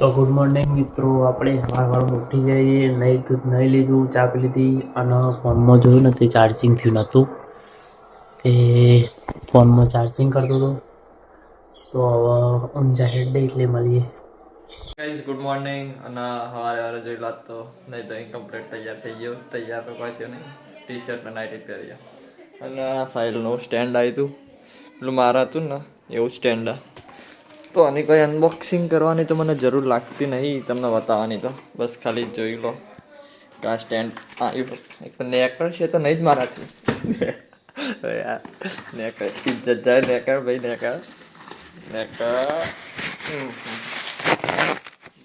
તો good morning મિત્રો, આપણે સવારમાં ઉઠી જઈએ, નહીં લીધું, ચા પી લીધી અને ફોનમાં જોયું નથી, ચાર્જિંગ થયું નહોતું તે ફોનમાં ચાર્જિંગ કરતો હતો. તો હવે ઊંઝા હેડ એટલે મળીએ. Guys good morning. અને સવારે જોઈ લાત તો નહીં તો ઇન્કમ્પ્લીટ તૈયાર થઈ ગયો. તૈયાર તો કોઈ થયો નહીં, ટી શર્ટ ને નાઇટી પહેરી અને સાઈડનું સ્ટેન્ડ આવ્યું હતું, પેલું મારા હતું ને એવું સ્ટેન્ડ. તો આની કોઈ અનબોક્સિંગ કરવાની તો મને જરૂર લાગતી નહીં, તમને બતાવવાની તો બસ ખાલી જોઈ લો કે આ સ્ટેન્ડ આવ્યું. એક તો નેકર છે તો નહીં જ મારાથી યાર. નેકર ઇજ્જત જાય. નેકર ભાઈ નેકર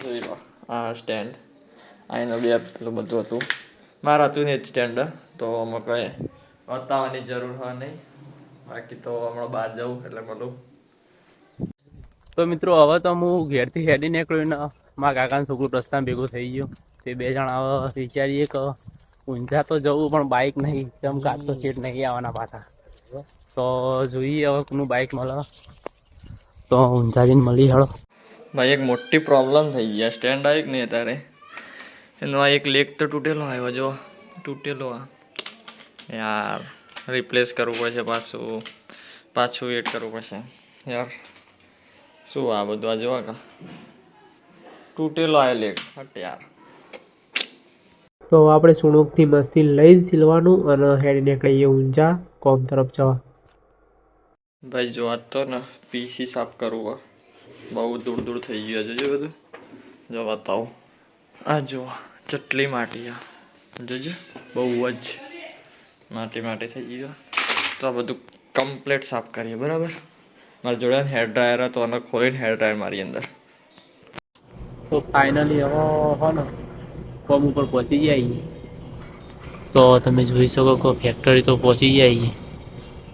જોઈ લો આ સ્ટેન્ડ. અહીંનું બે પેલું બધું હતું મારા હતું ને જ સ્ટેન્ડ. તો આમાં કંઈ બતાવવાની જરૂર હોય નહીં, બાકી તો હમણાં બહાર જવું એટલે બધું. તો મિત્રો હવે તો હું ઘેરથી હેડી નીકળ્યો ને મારા કાકાનું છોકરું રસ્તામાં ભેગું થઈ ગયું. તે બે જણા હવે વિચારીએ કે ઊંઝા તો જવું પણ બાઇક નહીં, જેમ કાચ તો સીટ નહીં આવવાના પાછા. તો જોઈએ હવે કોનું બાઇક મળે તો ઊંઝા જઈને મળી હળો. ભાઈ એક મોટી પ્રોબ્લેમ થઈ ગયા. સ્ટેન્ડ આવી કે નહીં અત્યારે એનો આ એક લેગ તો તૂટેલો આવ્યો, જો તૂટેલો. આ યાર રિપ્લેસ કરવું પડશે, પાછું વેટ કરવું પડશે યાર. શું આ બધું આ જોવા કા તૂટેલો આવ્યો લેગ હટ યાર. તો આપણે સુણુકથી મશીન લઈ જ સિલવાનું અને હેડી નીકળીએ ઊંઝા કોમ તરફ જવા. ભાઈ જો આજ તો ને પીસી સાફ કરવું, બહુ દૂર દૂર થઈ ગયું છે. જોજો બધું, જો બતાવો આ જો જેટલી માટી આ જોજો, બહુ જ માટી થઈ ગયું. તો આ બધું કમ્પ્લીટ સાફ કરીએ બરાબર. મારા જોડે હેર ડ્રાયર હતો અને ખોલીને હેર ડ્રાયર મારી અંદર. તો ફાઇનલી હવે હો ને કોમ ઉપર પહોંચી જાય. તો તમે જોઈ શકો કે ફેક્ટરી તો પહોંચી જાય,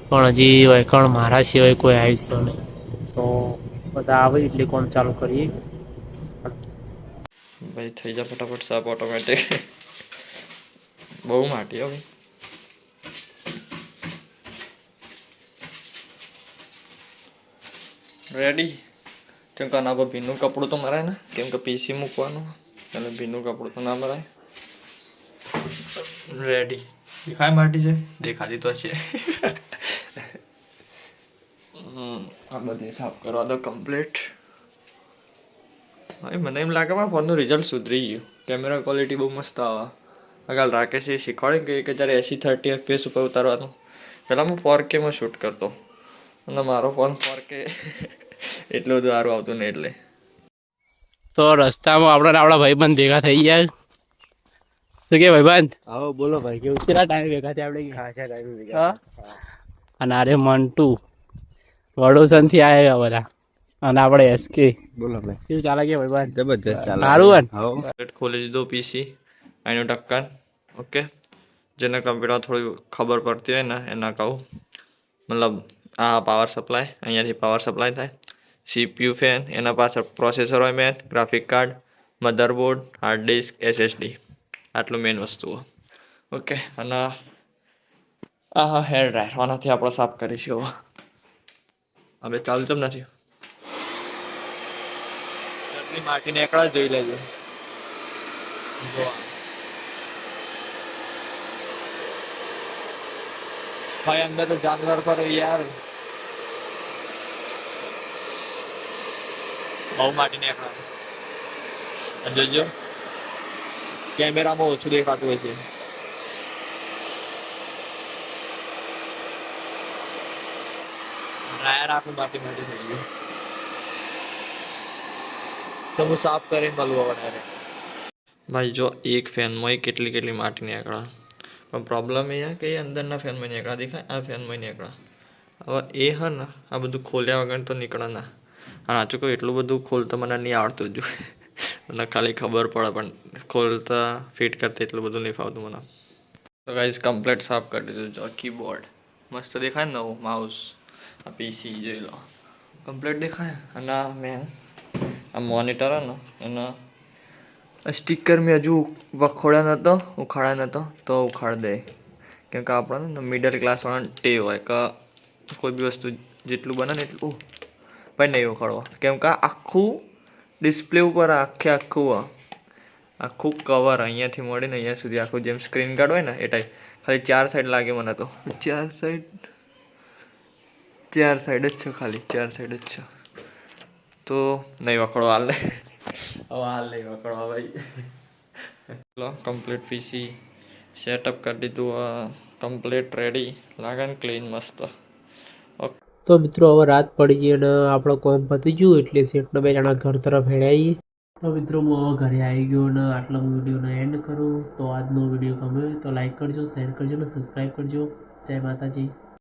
પણ હજી વૈકણ મારા સિવાય કોઈ આવીશ નહીં. તો બધા આવે એટલે કોમ ચાલુ કરીએ. ભાઈ થઈ જાય ફટાફટ સાફ ઓટોમેટિક. બહુ માટી હવે રેડી. કેમ કે આના પર ભીનું કપડું તો મરાય ને, કેમ કે પીસી મૂકવાનું એટલે ભીનું કપડું તો ના મરાય. રેડી દેખાય માટી છે, દેખાતી તો છે. આ બધી સાફ કરવા દો કમ્પ્લીટ. ભાઈ મને એમ લાગે મારા ફોનનું રિઝલ્ટ સુધરી ગયું. કેમેરા ક્વોલિટી બહુ મસ્ત આવે. આગળ રાકેશે શીખવાડી કે જ્યારે 80-30 FPS ઉપર ઉતારવાનું. પહેલાં હું 4Kમાં શૂટ કરતો અને મારો ફોન 4K એટલું બધું સારું આવતું નહીં એટલે. તો રસ્તામાં આપણા ભાઈબંધ ભેગા થઈ ગયા. શું કે ભાઈબંધ? આવો બોલો ભાઈ, કેવું કેટલા ટાઈમ ભેગા થયા આપણે? ખાસા ટાઈમ ભેગા. અને અરે મંટુ વડોદરા થી આવ્યા બધા, અને આપણે SK. બોલો ભાઈ, શું ચાલે કે ભાઈબંધ? જબરજસ્ત ચાલે. સારું હો ખોલી દીધો પીસી, એનું ઢક્કન. ઓકે, જેને કમ્પ્યુટર થોડી ખબર પડતી હોય ને એના કહું, મતલબ આ પાવર સપ્લાય, અહીંયાથી પાવર સપ્લાય થાય. CPU ફેન, એના પાછળ પ્રોસેસર હોય main, graphic card, motherboard, hard disk, SSD. આટલું મેન વસ્તુ. ઓકે, અને આ હેર ડ્રાયર, આનાથી આપણે સાફ કરીશું. હવે ચાલુ કેમ નથી? એટલી માટીને એકડા જોઈ લેજો. ભાઈ અંદર તો જાનવર પર યાર બહુ માટી નીકળે. જોજો કેમેરામાં ઓછું દેખાતું હોય છે. ડ્રાયર આખું માટી થઈ ગયું. તો હું સાફ કરીને મળું વધારે. ભાઈ જો એક ફેનમાં કેટલી માટી નીકળે. પણ પ્રોબ્લેમ એ કે એ અંદરના ફેનમાં નીકળા દેખાય, આ ફેનમાં નીકળે. હવે એ હે ને આ બધું ખોલ્યા વગર તો નીકળે ના. અને આચું કહું એટલું બધું ખોલતા મને નહીં આવડતું જ. મને ખાલી ખબર પડે પણ ખોલતા ફિટ કરતા એટલું બધું નહીં ફાવતું મને. તો ગાઈઝ કમ્પ્લીટ સાફ કરી દીધું. જો કીબોર્ડ મસ્ત દેખાય ને, નવું માઉસ, આ PC જોઈ લો કમ્પ્લીટ દેખાય. અને આ મેન આ મોનિટર હે ને એના સ્ટીકર મેં હજુ ઉખાડ્યા નહોતો તો ઉખાડ દે. કેમ કે આપણને મિડલ ક્લાસવાળા ટેવ હોય કે કોઈ બી વસ્તુ જેટલું બને ને એટલું ભાઈ નહીં ઉખાડવા. કેમ કે આખું ડિસ્પ્લે ઉપર આખું કવર અહીંયાથી મળીને અહીંયા સુધી આખું જેમ સ્ક્રીન ગાર્ડ હોય ને એ ટાઈપ, ખાલી 4 સાઈડ લાગે મને તો. 4 સાઈડ જ છે, ખાલી 4 સાઈડ જ છે. તો નહીં વખડો હાલ નહીં, હવે હાલ નહીં વખડવા ભાઈ. ચલો કમ્પ્લીટ પીસી સેટઅપ કરી દીધું, કમ્પ્લીટ રેડી લાગે ને ક્લીન મસ્ત. તો મિત્રો હવે રાત પડી ગઈ અને આપણો કોમ પતી ગયું એટલે શેઠનો 2 જણા ઘર તરફ હેડાઈએ. તો મિત્રો હું હવે ઘરે આવી ગયો અને આટલા હું વિડીયોને એન્ડ કરું. તો આજનો વિડીયો ગમે તો લાઈક કરજો, શેર કરજો અને સબસ્ક્રાઈબ કરજો. જય માતાજી.